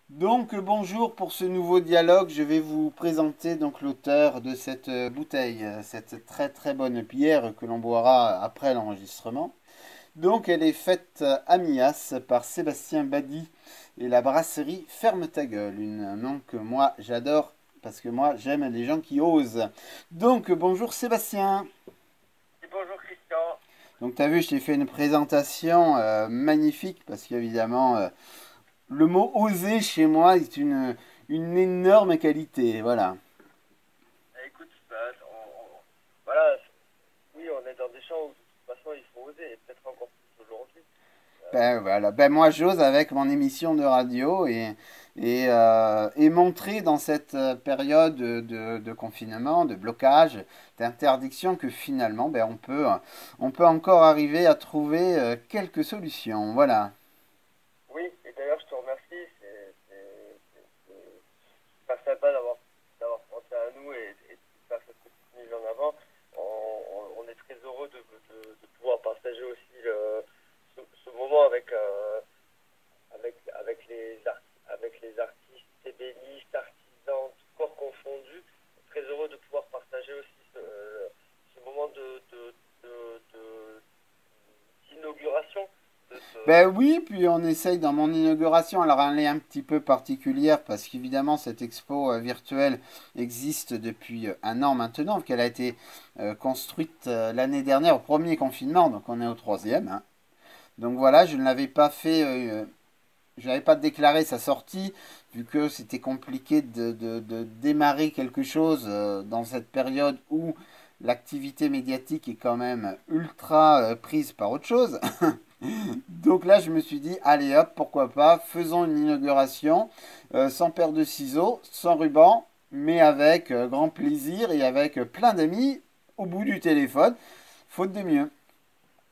Donc bonjour pour ce nouveau dialogue. Je vais vous présenter donc l'auteur de cette bouteille, cette très très bonne bière que l'on boira après l'enregistrement. Donc elle est faite à Mias par Sébastien Badi et la brasserie Ferme ta gueule, un nom que moi j'adore parce que moi j'aime les gens qui osent. Donc bonjour Sébastien. Et bonjour Christian. Donc tu as vu, je t'ai fait une présentation magnifique parce qu'évidemment le mot oser chez moi est une énorme qualité. Voilà. Écoute, voilà, oui, on est dans des champs où de toute façon il faut oser, et peut-être encore plus aujourd'hui. Ben, voilà. Ben, moi, j'ose avec mon émission de radio et montrer dans cette période de confinement, de blocage, d'interdiction que finalement, ben, on peut encore arriver à trouver quelques solutions. Voilà. Oui, et d'ailleurs je te remercie, c'est super sympa d'avoir pensé à nous et de faire cette petite mise en avant. On est très heureux de pouvoir partager aussi ce moment avec les artistes, ébénistes, artisans, tout corps confondus. Très heureux de pouvoir partager aussi ce moment d'inauguration de Ben ce. oui, puis on essaye dans mon inauguration. Alors elle est un petit peu particulière parce qu'évidemment cette expo virtuelle existe depuis un an maintenant, qu'elle a été construite l'année dernière au premier confinement, donc on est au troisième, hein. Donc voilà, je ne l'avais pas fait, je n'avais pas déclaré sa sortie vu que c'était compliqué de démarrer quelque chose dans cette période où l'activité médiatique est quand même ultra prise par autre chose. Donc là, je me suis dit, allez hop, pourquoi pas, faisons une inauguration sans paire de ciseaux, sans ruban, mais avec grand plaisir et avec plein d'amis au bout du téléphone, faute de mieux.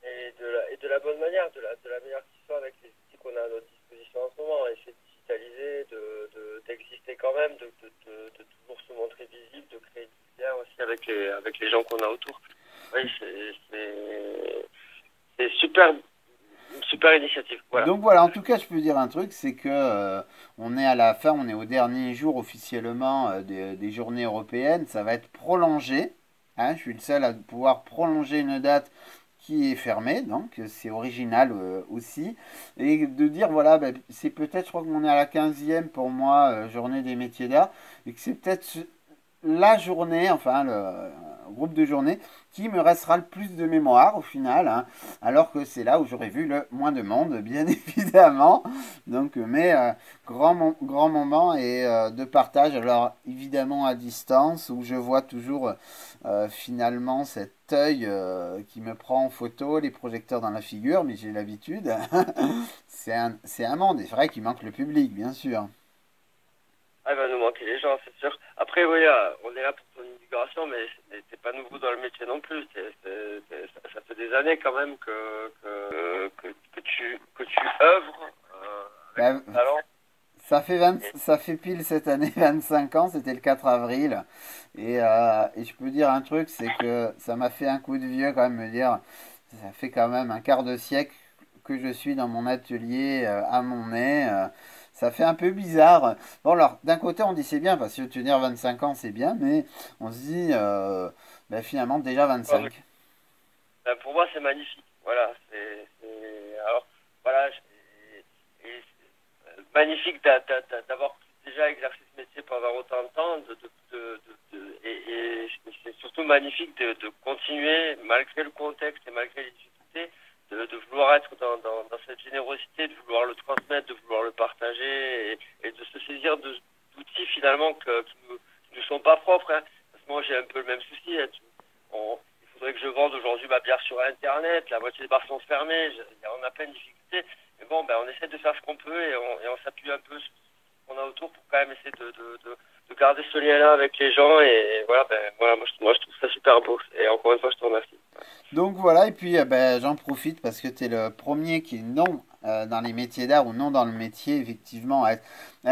Et de la bonne manière, de la meilleure qui soit avec les outils qu'on a à notre disposition en ce moment. Essayer de digitaliser, d'exister quand même, de toujours se montrer visible, de créer du lien aussi avec les gens qu'on a autour. Oui, c'est super, une super initiative. Voilà. Donc voilà, en tout cas, je peux dire un truc, c'est que on est à la fin, on est au dernier jour officiellement des journées européennes. Ça va être prolongé, hein, je suis le seul à pouvoir prolonger une date qui est fermée, donc c'est original aussi. Et de dire, voilà, ben, c'est peut-être, je crois qu'on est à la 15e pour moi, journée des métiers d'art, et que c'est peut-être la journée, enfin le groupe de journée, qui me restera le plus de mémoire au final, hein, alors que c'est là où j'aurais vu le moins de monde, bien évidemment. Donc, mais grand moment et de partage, alors évidemment à distance, où je vois toujours finalement cet œil qui me prend en photo, les projecteurs dans la figure, mais j'ai l'habitude. C'est un monde, et c'est vrai qu'il manque le public, bien sûr. Ah, il va nous manquer les gens, c'est sûr. Après, oui, on est là pour ton inauguration, mais t'es pas nouveau dans le métier non plus. Ça fait des années quand même que tu œuvres avec Ben, ton talent. Et, Ça fait pile cette année 25 ans, c'était le 4 avril. Et je peux dire un truc, c'est que ça m'a fait un coup de vieux quand même me dire, ça fait quand même un quart de siècle que je suis dans mon atelier à mon nez. Ça fait un peu bizarre. Bon alors, d'un côté on dit c'est bien, parce que tenir 25 ans c'est bien, mais on se dit ben, finalement déjà 25. pour moi, c'est magnifique. Voilà, alors, voilà, magnifique d'avoir déjà exercé ce métier pendant autant de temps, et c'est surtout magnifique de continuer, malgré le contexte et malgré les difficultés, de vouloir être dans cette générosité, de vouloir le transmettre, de vouloir le partager, et de se saisir d'outils finalement qui nous sont pas propres. Hein. Parce que moi, j'ai un peu le même souci. Hein. Il faudrait que je vende aujourd'hui ma bière sur Internet, la moitié des bars sont fermés, on a plein de difficultés. Mais bon, ben, on essaie de faire ce qu'on peut et on s'appuie un peu sur ce qu'on a autour pour quand même essayer de garder ce lien-là avec les gens. Et voilà, ben, voilà moi, je trouve ça super beau. Et encore une fois, je te remercie. Donc voilà, et puis ben, j'en profite parce que tu es le premier qui est non dans les métiers d'art ou non dans le métier, effectivement, à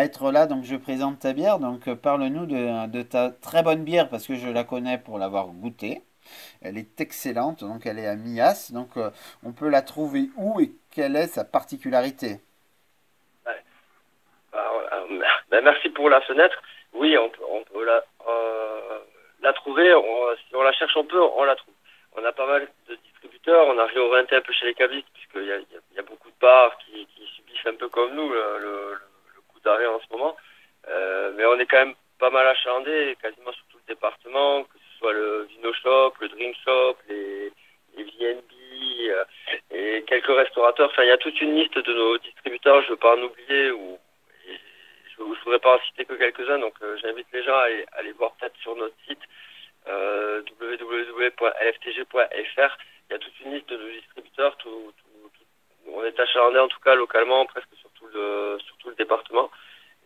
être là. Donc je présente ta bière. Donc parle-nous de ta très bonne bière parce que je la connais pour l'avoir goûtée. Elle est excellente, donc elle est à Mias. Donc on peut la trouver où et quelle est sa particularité? Ouais. Bah, voilà. Ben, merci pour la fenêtre. Oui, on peut la trouver. Si on la cherche, on la trouve. On a pas mal de distributeurs. On a réorienté un peu chez les cabistes, puisqu'il y a beaucoup de bars qui subissent un peu comme nous le coup d'arrêt en ce moment. Mais on est quand même pas mal achalandé, quasiment sur tout le département, que ce soit le Vino Shop, le Drink Shop, les VNB et quelques restaurateurs. Enfin, il y a toute une liste de nos distributeurs, je ne veux pas en oublier, et je ne voudrais pas en citer que quelques-uns, donc j'invite les gens à aller voir peut-être sur notre site www.lftg.fr. Il y a toute une liste de nos distributeurs, on est achalandé en tout cas localement, presque sur tout le département.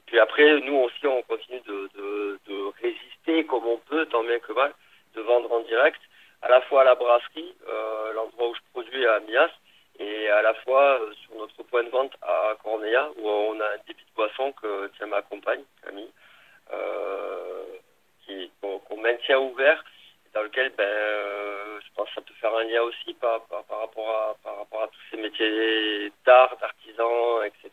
Puis après, nous aussi, on continue de résister comme on peut, tant bien que mal, de vendre en direct, à la fois à la brasserie, l'endroit où je produis à Mias, et à la fois sur notre point de vente à Corneilla, où on a un débit de boisson que tient ma compagne, Camille, euh, qu'on maintient ouvert, dans lequel je pense que ça peut faire un lien aussi par rapport à tous ces métiers d'art, d'artisan, etc.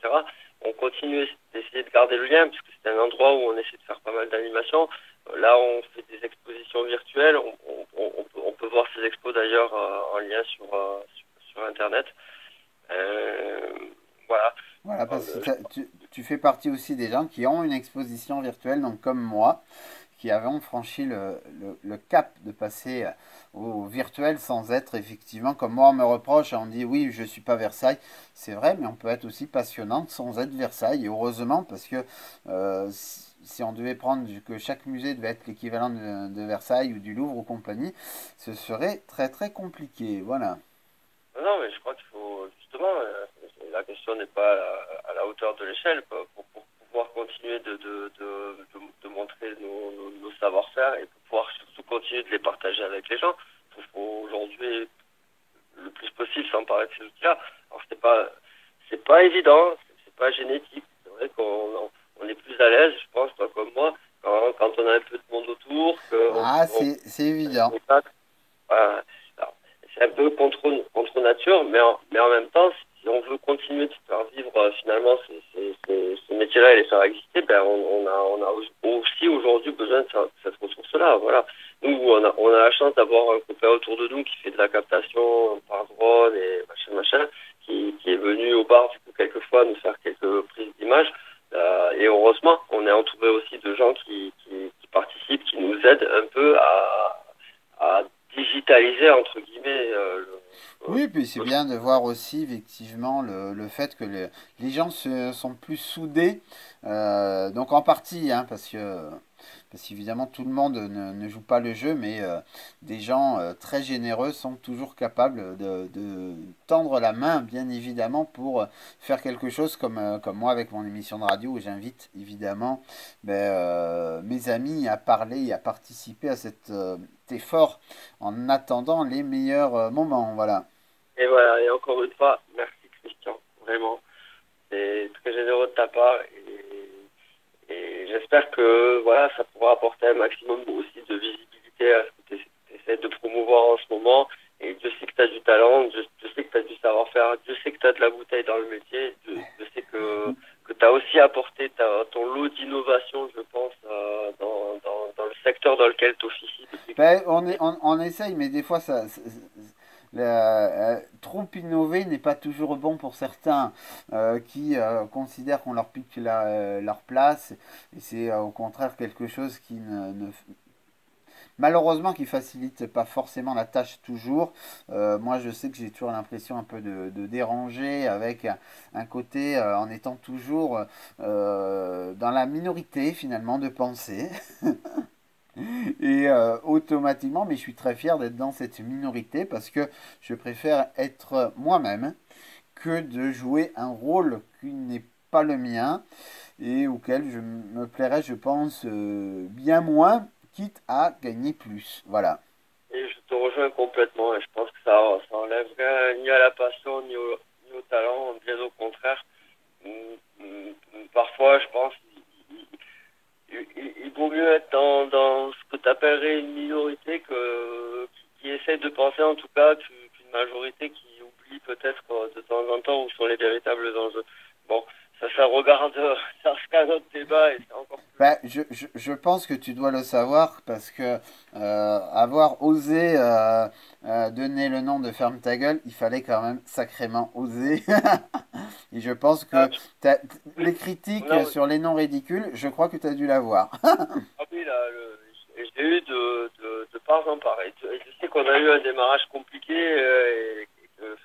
On continue d'essayer de garder le lien, puisque c'est un endroit où on essaie de faire pas mal d'animations. Là, on fait des expositions virtuelles. On peut voir ces expos d'ailleurs en lien sur Internet. Voilà. Voilà, parce que tu fais partie aussi des gens qui ont une exposition virtuelle, donc comme moi, qui avons franchi le cap de passer au virtuel sans être effectivement, comme moi on me reproche, on dit oui, je ne suis pas Versailles. C'est vrai, mais on peut être aussi passionnante sans être Versailles. Et heureusement, parce que si on devait prendre que chaque musée devait être l'équivalent de Versailles ou du Louvre ou compagnie, ce serait très très compliqué. Voilà. Non, mais je crois qu'il faut justement, la question n'est pas à la hauteur de l'échelle pour pouvoir continuer de montrer nos savoir-faire et pour pouvoir surtout continuer de les partager avec les gens. Il faut aujourd'hui le plus possible s'emparer de ces outils-là. Alors c'est pas évident, c'est pas génétique. C'est vrai qu'on est plus à l'aise, je pense, toi comme moi, quand on a un peu de monde autour, Ah, qu'on c'est évident. contact. Voilà. Alors, c'est un peu contre nature, mais en même temps, si on veut continuer de faire vivre finalement ces métiers-là et les faire exister, on a aussi aujourd'hui besoin de cette ressource-là. Voilà. Nous, on a la chance d'avoir un copain autour de nous qui fait de la captation par drone et machin, qui est venu au bar quelquefois nous faire quelques prises d'images. Et heureusement, on est entouré aussi de gens qui participent, qui nous aident un peu à digitaliser entre guillemets Oui, puis c'est bien de voir aussi effectivement le fait que les gens sont plus soudés, donc en partie, hein, parce qu'évidemment tout le monde ne joue pas le jeu, mais des gens très généreux sont toujours capables de tendre la main, bien évidemment, pour faire quelque chose comme moi avec mon émission de radio où j'invite évidemment mes amis à parler et à participer à cet effort en attendant les meilleurs moments, voilà. et voilà, et encore une fois, merci Christian, vraiment. C'est très généreux de ta part et j'espère que voilà, ça pourra apporter un maximum aussi de visibilité à ce que tu essaies de promouvoir en ce moment. Et Dieu sait que tu as du talent, je sais que tu as du savoir-faire, Dieu sait que tu as de la bouteille dans le métier, je sais que tu as aussi apporté ton lot d'innovation, je pense, dans le secteur dans lequel tu officies depuis Ben, quelques années. on essaye, mais des fois, trop innover n'est pas toujours bon pour certains qui considèrent qu'on leur pique leur place. Et c'est au contraire quelque chose qui malheureusement, qui facilite pas forcément la tâche toujours. Moi, je sais que j'ai toujours l'impression un peu de déranger avec un côté en étant toujours dans la minorité finalement de penser. Et automatiquement, mais je suis très fier d'être dans cette minorité parce que je préfère être moi-même que de jouer un rôle qui n'est pas le mien et auquel je me plairais, je pense, bien moins, quitte à gagner plus. Voilà. Et je te rejoins complètement et je pense que ça enlève rien ni à la passion ni au talent, bien au contraire. Parfois, je pense il vaut mieux être dans ce que tu appellerais une minorité qui essaie de penser en tout cas qu'une majorité qui oublie peut-être de temps en temps où sont les véritables enjeux. Bon, ça regarde, ça regarde de débat et c'est encore plus. Ben, je pense que tu dois le savoir parce que avoir osé donner le nom de Ferme ta gueule, il fallait quand même sacrément oser. Et je pense Ah, que oui, les on critiques a, sur les noms ridicules, je crois que tu as dû l'avoir. ah oui, là, j'ai eu de part en part. Et je sais qu'on a eu un démarrage compliqué et que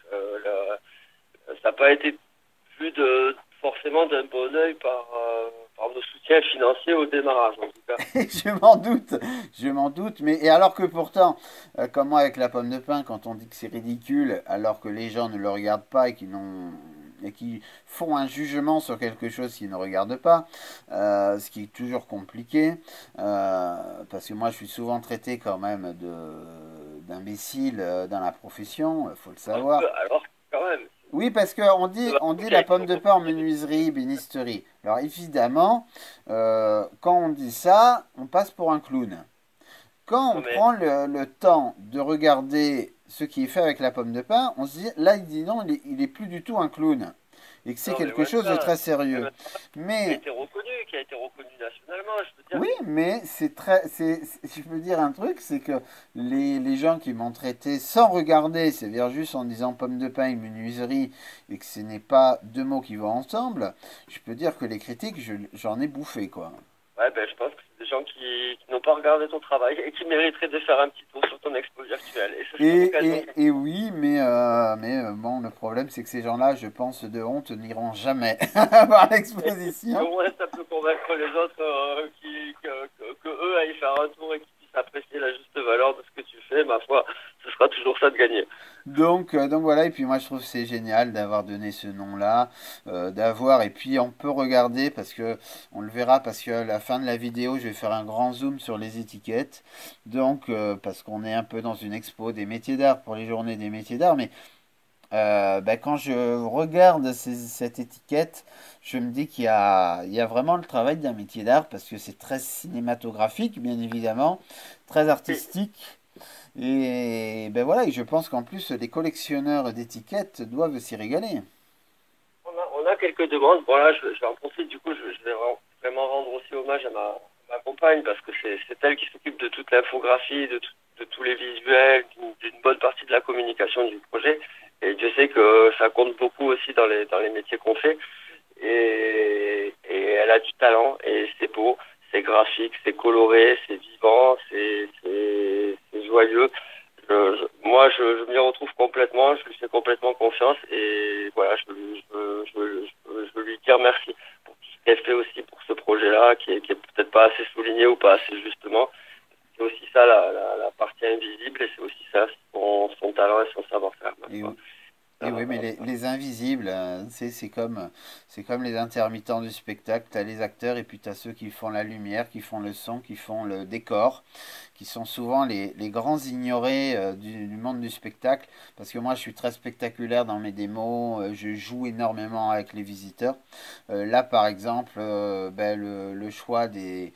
ça n'a pas été vu forcément d'un bon œil par nos soutiens financiers au démarrage, en tout cas. Je m'en doute, mais et alors que pourtant, comme moi avec la pomme de pin, quand on dit que c'est ridicule, alors que les gens ne le regardent pas et qui font un jugement sur quelque chose qu'ils ne regardent pas, ce qui est toujours compliqué, parce que moi je suis souvent traité quand même d'imbécile dans la profession, faut le savoir. Alors, quand même, Oui, parce on dit qui a la été pomme de pain en reconnu. menuiserie, bénisterie. Alors évidemment, quand on dit ça, on passe pour un clown. Quand on Non, mais prend le temps de regarder ce qui est fait avec la pomme de pain, on se dit, là, il dit non, il est plus du tout un clown. Et que c'est Non, mais quelque loin de chose de ça. très Même sérieux. un Mais qui a été reconnu nationalement, je veux dire. oui, mais je peux dire un truc, c'est que les gens qui m'ont traité sans regarder, c'est-à-dire juste en disant pomme de pain et menuiserie, et que ce n'est pas deux mots qui vont ensemble, je peux dire que les critiques, j'en ai bouffé, quoi. Ouais, ben, je pense que c'est des gens qui n'ont pas regardé ton travail et qui mériteraient de faire un petit tour sur ton expo virtuelle. Et ce sera l'occasion. Et oui, bon, le problème, c'est que ces gens-là, je pense, de honte, n'iront jamais voir Et l'exposition. au moins, ça peut convaincre les autres que eux aillent faire un tour et qu'ils puissent apprécier la juste valeur de ce que tu fais. Ma foi, ce sera toujours ça de gagner. Donc voilà, et puis moi je trouve que c'est génial d'avoir donné ce nom-là, et puis on peut regarder parce que on le verra parce qu'à la fin de la vidéo je vais faire un grand zoom sur les étiquettes, donc parce qu'on est un peu dans une expo des métiers d'art pour les journées des métiers d'art, mais quand je regarde cette étiquette, je me dis il y a vraiment le travail d'un métier d'art parce que c'est très cinématographique, bien évidemment, très Et artistique. Et ben voilà, et je pense qu'en plus, les collectionneurs d'étiquettes doivent s'y régaler. on a quelques demandes. Bon, là, je vais en profiter. Du coup, je vais vraiment rendre aussi hommage à ma compagne parce que c'est elle qui s'occupe de toute l'infographie, de tous les visuels, d'une bonne partie de la communication du projet. Et je sais que ça compte beaucoup aussi dans les métiers qu'on fait. Et elle a du talent et c'est beau, c'est graphique, c'est coloré, c'est vivant, c'est joyeux. Moi, je m'y retrouve complètement, je lui fais complètement confiance et voilà, je veux lui dire merci pour tout ce qu'elle fait aussi pour ce projet-là, qui est peut-être pas assez souligné ou pas assez justement. C'est aussi ça la partie invisible et c'est aussi ça son talent et son savoir-faire, ma Et, foi. et oui, mais les invisibles, c'est comme les intermittents du spectacle. Tu as les acteurs et puis tu as ceux qui font la lumière, qui font le son, qui font le décor, qui sont souvent les grands ignorés du monde du spectacle. Parce que moi, je suis très spectaculaire dans mes démos, je joue énormément avec les visiteurs. Là, par exemple, le choix du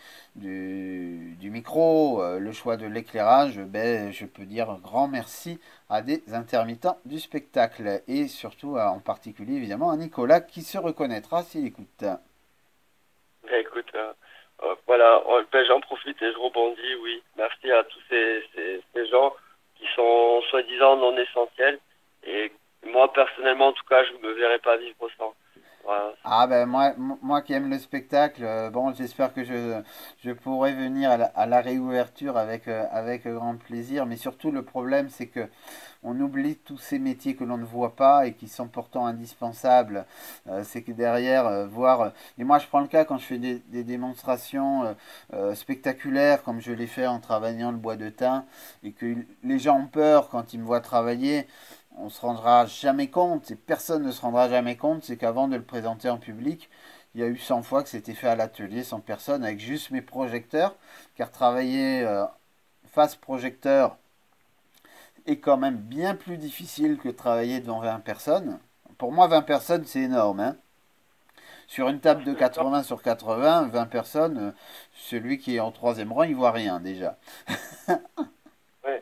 micro, le choix de l'éclairage, je peux dire un grand merci à des intermittents du spectacle et surtout en particulier évidemment à Nicolas qui se reconnaîtra s'il écoute. Ben, écoute, voilà, ben, j'en profite et je rebondis, oui. Merci à tous ces gens qui sont soi-disant non essentiels. Et moi, personnellement, en tout cas, je ne me verrai pas vivre sans. Voilà. Ah ben moi qui aime le spectacle, bon j'espère que je pourrai venir à la réouverture avec grand plaisir, mais surtout le problème c'est que on oublie tous ces métiers que l'on ne voit pas et qui sont pourtant indispensables. C'est que derrière, et moi je prends le cas quand je fais des démonstrations spectaculaires, comme je l'ai fait en travaillant le bois de thym, et que les gens ont peur quand ils me voient travailler. On se rendra jamais compte, et personne ne se rendra jamais compte, c'est qu'avant de le présenter en public, il y a eu 100 fois que c'était fait à l'atelier sans personne, avec juste mes projecteurs, car travailler face projecteur est quand même bien plus difficile que de travailler devant 20 personnes. Pour moi, 20 personnes, c'est énorme. Hein. Sur une table de 80 sur 80, 20 personnes, celui qui est en troisième rang, il voit rien déjà. Ouais.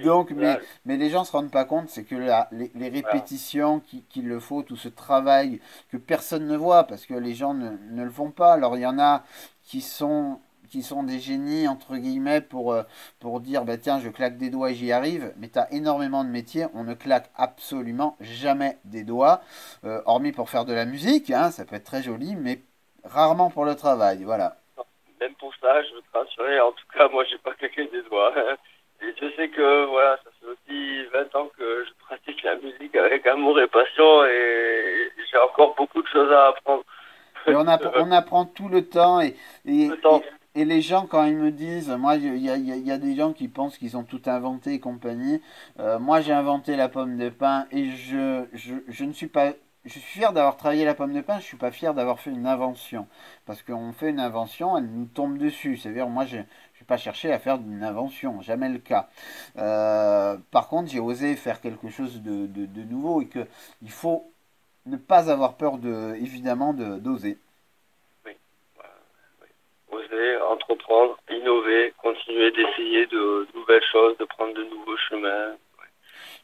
Donc, Là, mais les gens se rendent pas compte, c'est que les voilà. répétitions qu'il le faut, tout ce travail que personne ne voit parce que les gens ne le font pas. Alors, il y en a qui sont, qui sont des génies, entre guillemets, pour dire, bah, tiens, je claque des doigts et j'y arrive. Mais tu as énormément de métiers, on ne claque absolument jamais des doigts, hormis pour faire de la musique, hein, ça peut être très joli, mais rarement pour le travail, voilà. Même pour ça, je veux te rassurer. En tout cas, moi, j'ai pas claqué des doigts. Et je sais que, voilà, ça fait aussi 20 ans que je pratique la musique avec amour et passion et j'ai encore beaucoup de choses à apprendre. Mais Euh, on apprend tout le temps Le temps. et les gens quand ils me disent, moi il y a des gens qui pensent qu'ils ont tout inventé et compagnie. Moi j'ai inventé la pomme de pin et je ne suis pas, je suis fier d'avoir travaillé la pomme de pin, je suis pas fier d'avoir fait une invention. Parce qu'on fait une invention, elle nous tombe dessus. C'est-à-dire moi je n'ai pas cherché à faire une invention, jamais le cas. Par contre j'ai osé faire quelque chose de nouveau et que il faut ne pas avoir peur évidemment, d'oser. Oui. Voilà, oui. Oser, entreprendre, innover, continuer d'essayer de nouvelles choses, de prendre de nouveaux chemins.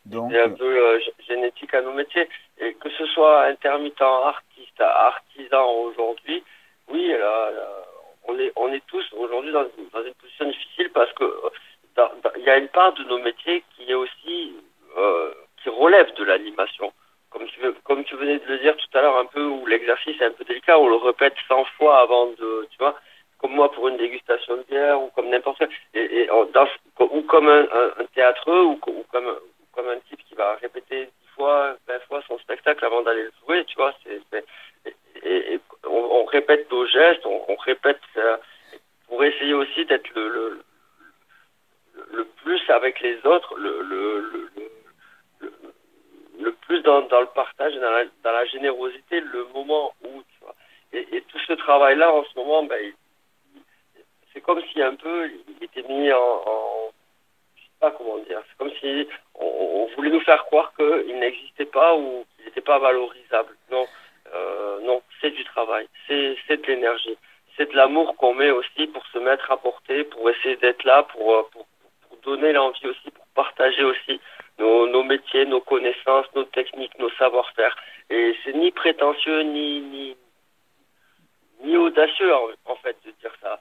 C'est Donc, un peu génétique à nos métiers. Et que ce soit intermittent, artiste, artisan aujourd'hui, oui, on est tous aujourd'hui dans une position difficile parce que il y a une part de nos métiers qui est aussi qui relève de l'animation. Comme tu venais de le dire tout à l'heure, un peu où l'exercice est un peu délicat, on le répète 100 fois avant de, tu vois, comme moi pour une dégustation de bière ou comme n'importe quoi, ou comme un théâtreux ou comme un type qui va répéter 10 fois, 20 fois son spectacle avant d'aller le jouer, tu vois, et on répète nos gestes, on répète pour essayer aussi d'être le plus avec les autres, le, le plus dans le partage, dans la générosité, le moment où, tu vois. Et tout ce travail-là, en ce moment, ben, c'est comme si un peu, il était mis je sais pas comment dire, c'est comme si on voulait nous faire croire qu'il n'existait pas ou qu'il n'était pas valorisable. Non, non, c'est du travail, c'est de l'énergie, c'est de l'amour qu'on met aussi pour se mettre à porter, pour essayer d'être là, pour donner l'envie aussi, pour partager aussi nos métiers, nos connaissances, nos techniques, nos savoir-faire. Et c'est ni prétentieux, ni audacieux en fait de dire ça.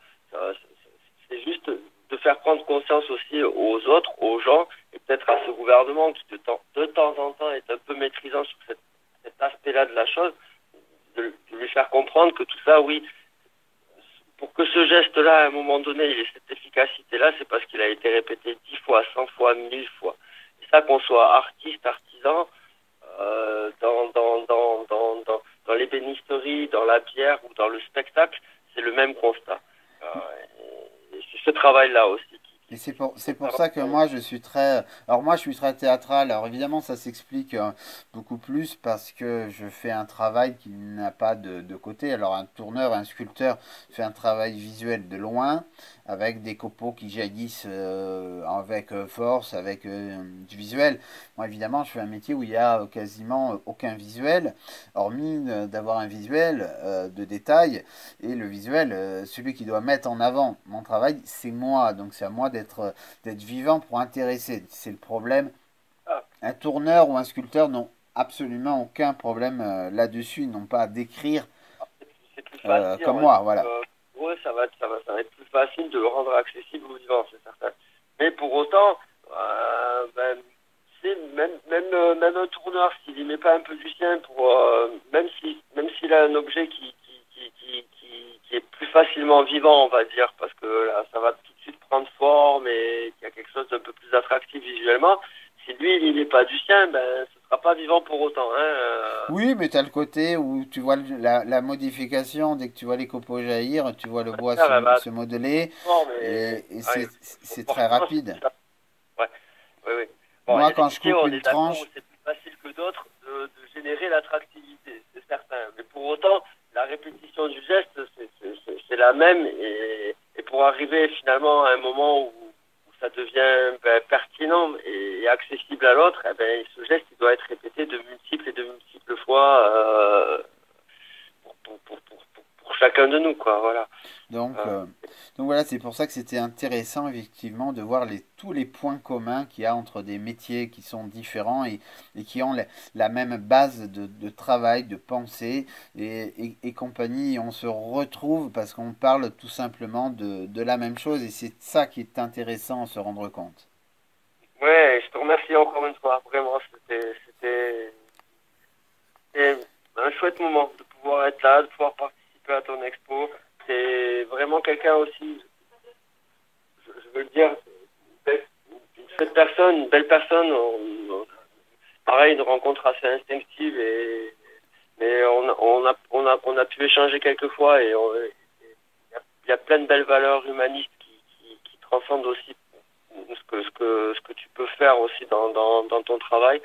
C'est juste de faire prendre conscience aussi aux autres, aux gens, et peut-être à ce gouvernement qui de temps en temps est un peu maîtrisant sur cet aspect-là de la chose, de lui faire comprendre que tout ça, oui, pour que ce geste-là, à un moment donné, il ait cette efficacité-là, c'est parce qu'il a été répété 10 fois, 100 fois, 1000 fois. Et ça, qu'on soit artiste, artisan, dans l'ébénisterie, dans la bière ou dans le spectacle, c'est le même constat. Et c'est ce travail-là aussi et qu'il c'est faut pour faire. ça que moi je suis très. Alors moi je suis très théâtral. Alors évidemment ça s'explique beaucoup plus parce que je fais un travail qui n'a pas de côté. Alors un tourneur, un sculpteur fait un travail visuel de loin avec des copeaux qui jaillissent avec force, avec du visuel. Moi évidemment je fais un métier où il y a quasiment aucun visuel, hormis d'avoir un visuel de détail. Et le visuel, celui qui doit mettre en avant mon travail, c'est moi. Donc c'est à moi d'être vivant pour intéresser. C'est le problème. Ah, Un tourneur ou un sculpteur n'ont absolument aucun problème là-dessus. Ils n'ont pas à décrire c'est plus facile, on comme va moi. dire Voilà. que pour eux, ça va être plus facile de le rendre accessible aux vivants, c'est certain. Mais pour autant, ben, même un tourneur, s'il y met pas un peu du sien même s'il a un objet qui est plus facilement vivant, on va dire, parce que là, ça va tout de suite prendre forme et qu'il y a quelque chose d'un peu plus attractif visuellement. Si lui, il n'y met pas du sien, ben, ce sera pas vivant pour autant, hein. Oui, mais tu as le côté où tu vois la modification. Dès que tu vois les copeaux jaillir, tu vois le bois Ça, elle va se modeler. forme et Et ouais, c'est très forcément, c'est rapide. plus ça. Ouais, oui, oui. Bon, il y Moi, a des quand je métiers, coupe on une est d'accord, où tranche, c'est plus facile que d'autres de générer l'attractivité, c'est certain. Mais pour autant, la répétition du geste, c'est la même. Et pour arriver finalement à un moment où ça devient ben, pertinent et accessible à l'autre, eh ben, ce geste, il doit être répété de multiples et de multiples fois pour chacun de nous, quoi, voilà. Donc, Euh, euh, donc voilà, c'est pour ça que c'était intéressant effectivement de voir tous les points communs qu'il y a entre des métiers qui sont différents et qui ont la même base de travail, de pensée et compagnie. Et on se retrouve parce qu'on parle tout simplement de la même chose et c'est ça qui est intéressant à se rendre compte. ouais, je te remercie encore une fois. Vraiment, c'était un chouette moment de pouvoir être là, de pouvoir participer à ton expo. C'est vraiment quelqu'un aussi, je veux le dire, belle- une belle personne. Pareil, une rencontre assez instinctive mais on a pu échanger quelques fois et il y a plein de belles valeurs humanistes qui transcendent aussi ce que tu peux faire aussi dans ton travail.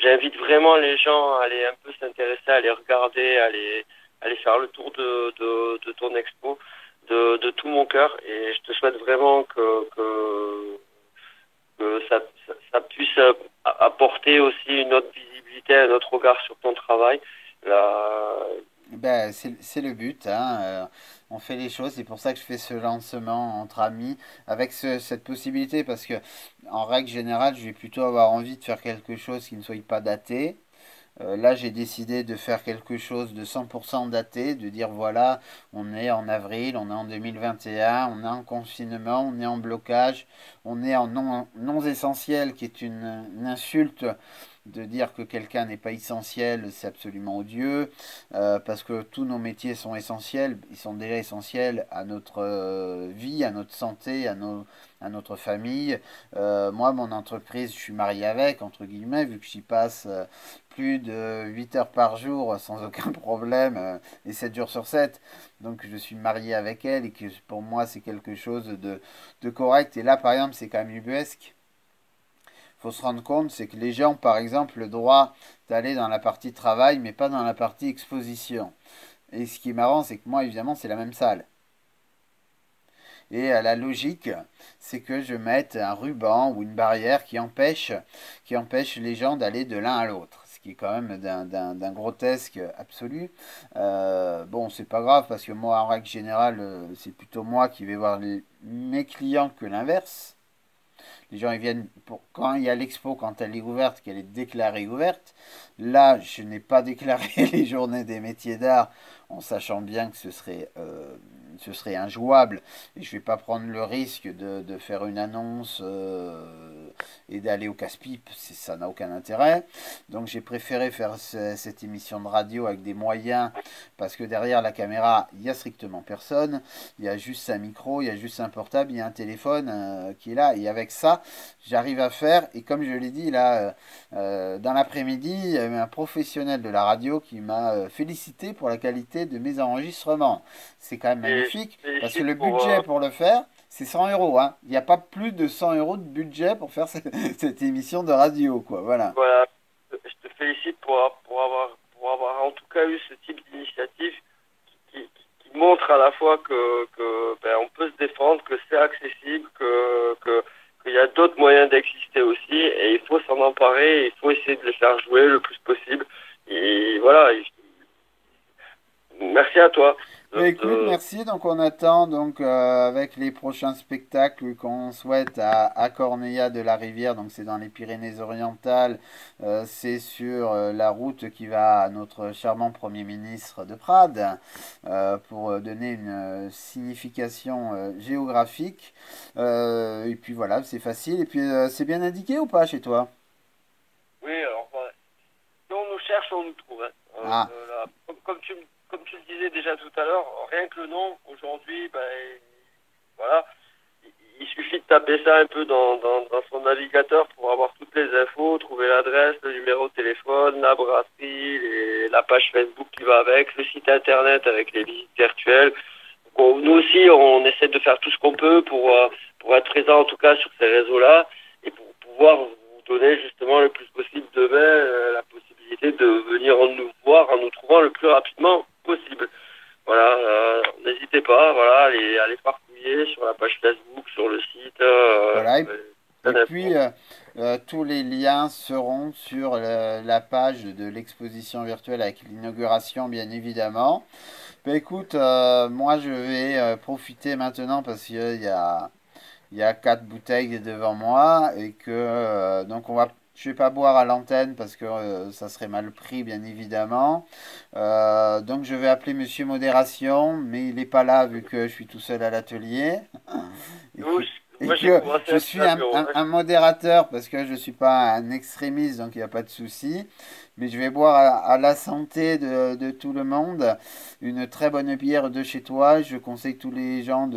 J'invite vraiment les gens à aller un peu s'intéresser, à aller regarder, à aller faire le tour de ton expo de tout mon cœur et je te souhaite vraiment que ça puisse apporter aussi une autre visibilité, un autre regard sur ton travail. Là, Ben, c'est le but, hein. On fait les choses, c'est pour ça que je fais ce lancement entre amis, avec cette possibilité, parce que en règle générale, je vais plutôt avoir envie de faire quelque chose qui ne soit pas daté. Là, j'ai décidé de faire quelque chose de 100% daté, de dire voilà, on est en avril, on est en 2021, on est en confinement, on est en blocage, on est en non essentiel, qui est une insulte de dire que quelqu'un n'est pas essentiel, c'est absolument odieux, parce que tous nos métiers sont essentiels, ils sont déjà essentiels à notre vie, à notre santé, à notre famille. Moi, mon entreprise, je suis marié avec, entre guillemets, vu que j'y passe plus de 8 heures par jour sans aucun problème, et 7 jours sur 7. Donc je suis marié avec elle et que pour moi c'est quelque chose de correct. Et là par exemple c'est quand même ubuesque. Il faut se rendre compte, c'est que les gens ont par exemple le droit d'aller dans la partie travail mais pas dans la partie exposition. Et ce qui est marrant c'est que moi évidemment c'est la même salle. Et la logique, c'est que je mette un ruban ou une barrière qui empêche les gens d'aller de l'un à l'autre. Ce qui est quand même d'un grotesque absolu. Bon, c'est pas grave parce que moi, en règle générale, c'est plutôt moi qui vais voir mes clients que l'inverse. Les gens ils viennent pour quand il y a l'expo, quand elle est ouverte, qu'elle est déclarée ouverte. Là, je n'ai pas déclaré les journées des métiers d'art en sachant bien que ce serait injouable et je ne vais pas prendre le risque de faire une annonce et d'aller au casse-pipe, ça n'a aucun intérêt. Donc j'ai préféré faire cette émission de radio avec des moyens parce que derrière la caméra, il n'y a strictement personne. Il y a juste un micro, il y a juste un portable, il y a un téléphone qui est là. Et avec ça, j'arrive à faire. Et comme je l'ai dit, là, dans l'après-midi, il y avait un professionnel de la radio qui m'a félicité pour la qualité de mes enregistrements. C'est quand même et je magnifique te parce que félicite le pour, budget pour le faire, c'est 100 euros. Hein. Il n'y a pas plus de 100 euros de budget pour faire cette émission de radio, quoi. Voilà. voilà, je te félicite pour avoir en tout cas eu ce type d'initiative qui montre à la fois que ben, on peut se défendre, que c'est accessible, qu'il y a d'autres moyens d'exister aussi, et il faut s'en emparer, et il faut essayer de les faire jouer le plus possible. Et voilà, merci à toi. Bah écoute, merci. Donc on attend donc avec les prochains spectacles qu'on souhaite à Corneilla de la Rivière. Donc c'est dans les Pyrénées-Orientales. C'est sur la route qui va à notre charmant Premier ministre de Prades pour donner une signification géographique. Et puis voilà, c'est facile. Et puis c'est bien indiqué ou pas chez toi? Oui, alors voilà. Si on nous cherche, on nous trouve. Hein. Ah, Là, comme tu le disais déjà tout à l'heure, rien que le nom, aujourd'hui, ben, voilà, il suffit de taper ça un peu dans son navigateur pour avoir toutes les infos, trouver l'adresse, le numéro de téléphone, la brasserie, la page Facebook qui va avec, le site internet avec les visites virtuelles. Bon, nous aussi, on essaie de faire tout ce qu'on peut pour être présent en tout cas sur ces réseaux-là et pour pouvoir vous donner justement le plus possible demain la possibilité de venir nous voir en nous trouvant le plus rapidement possible. Voilà, n'hésitez pas, voilà, allez farfouiller sur la page Facebook, sur le site, voilà. plein Et puis, d'infos. tous les liens seront sur la page de l'exposition virtuelle avec l'inauguration, bien évidemment. Ben écoute, moi je vais profiter maintenant parce il y a 4 bouteilles devant moi et que donc je vais pas boire à l'antenne parce que ça serait mal pris bien évidemment. Donc je vais appeler Monsieur Modération, mais il n'est pas là vu que je suis tout seul à l'atelier et Nous, que, et moi, j'ai que commencé je à suis faire le bureau. un modérateur parce que je ne suis pas un extrémiste, donc il n'y a pas de souci. Mais je vais boire à la santé de tout le monde une très bonne bière de chez toi. Je conseille tous les gens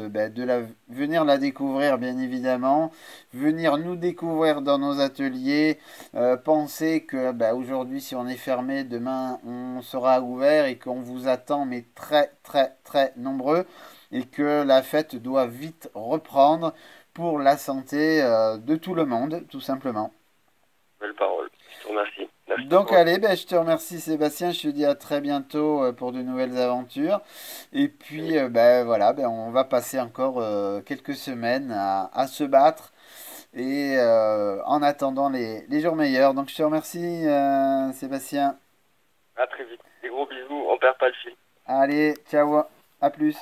venir la découvrir, bien évidemment. Venir nous découvrir dans nos ateliers. Penser que aujourd'hui, si on est fermé, demain, on sera ouvert et qu'on vous attend, mais très, très, très nombreux. Et que la fête doit vite reprendre pour la santé de tout le monde, tout simplement. Belle parole. Je te remercie. Merci Donc pour le allez, je te remercie Sébastien, je te dis à très bientôt pour de nouvelles aventures. Et puis voilà, on va passer encore quelques semaines à se battre et en attendant les jours meilleurs. Donc je te remercie Sébastien. À très vite. Des gros bisous. On perd pas le fil. Allez, ciao, à plus.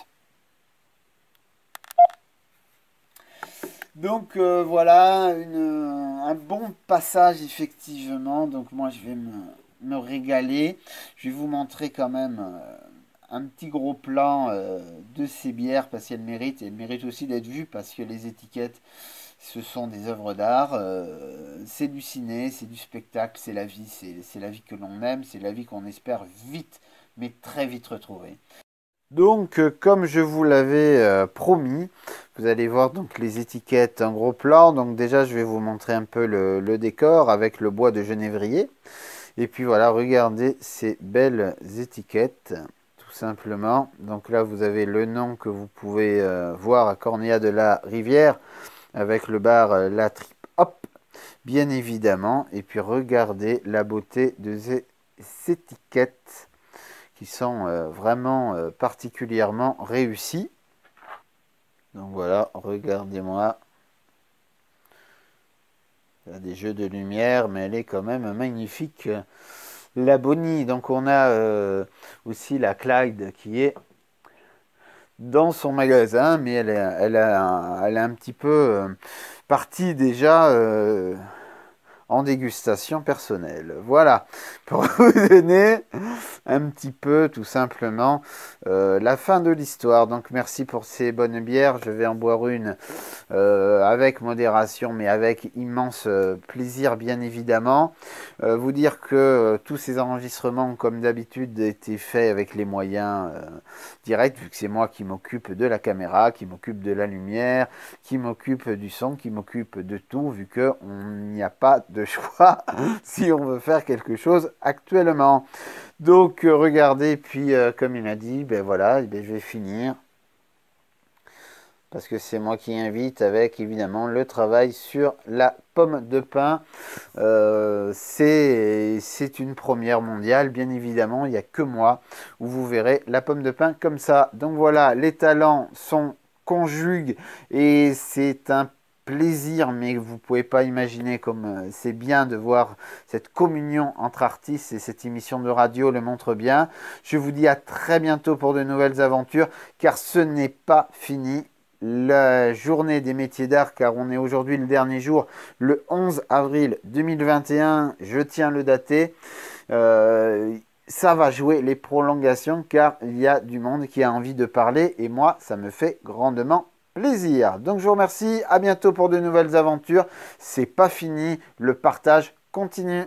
Donc voilà, un bon passage effectivement. Donc moi je vais me régaler. Je vais vous montrer quand même un petit gros plan de ces bières parce qu'elles méritent. Et elles méritent aussi d'être vues parce que les étiquettes, ce sont des œuvres d'art. C'est du ciné, c'est du spectacle, c'est la vie. C'est la vie que l'on aime, c'est la vie qu'on espère vite, mais très vite retrouver. Donc, comme je vous l'avais promis, vous allez voir donc les étiquettes en gros plan. Donc déjà, je vais vous montrer un peu le décor avec le bois de genévrier. Et puis voilà, regardez ces belles étiquettes, tout simplement. Donc là, vous avez le nom que vous pouvez voir à Cornéa de la Rivière avec le bar La Trip Hop, bien évidemment. Et puis regardez la beauté de ces étiquettes qui sont vraiment particulièrement réussis. Donc voilà, regardez-moi. Il y a des jeux de lumière, mais elle est quand même magnifique. La Bonnie, donc on a aussi la Clyde qui est dans son magasin, mais elle est un petit peu partie déjà en dégustation personnelle. Voilà, pour vous donner un petit peu tout simplement la fin de l'histoire. Donc merci pour ces bonnes bières, je vais en boire une avec modération mais avec immense plaisir bien évidemment. Vous dire que tous ces enregistrements comme d'habitude étaient faits avec les moyens directs vu que c'est moi qui m'occupe de la caméra, qui m'occupe de la lumière, qui m'occupe du son, qui m'occupe de tout vu qu'on n'y a pas de choix si on veut faire quelque chose actuellement. Donc regardez, puis comme il a dit, voilà, je vais finir. Parce que c'est moi qui invite avec évidemment le travail sur la pomme de pin. C'est une première mondiale, bien évidemment. Il n'y a que moi où vous verrez la pomme de pin comme ça. Donc voilà, les talents sont conjugués et c'est un plaisir, mais vous ne pouvez pas imaginer comme c'est bien de voir cette communion entre artistes et cette émission de radio le montre bien. Je vous dis à très bientôt pour de nouvelles aventures, car ce n'est pas fini. La journée des métiers d'art, car on est aujourd'hui le dernier jour, le 11 avril 2021, je tiens à le dater. Ça va jouer les prolongations, car il y a du monde qui a envie de parler, et moi, ça me fait grandement plaisir. Donc je vous remercie, à bientôt pour de nouvelles aventures. C'est pas fini, le partage continue.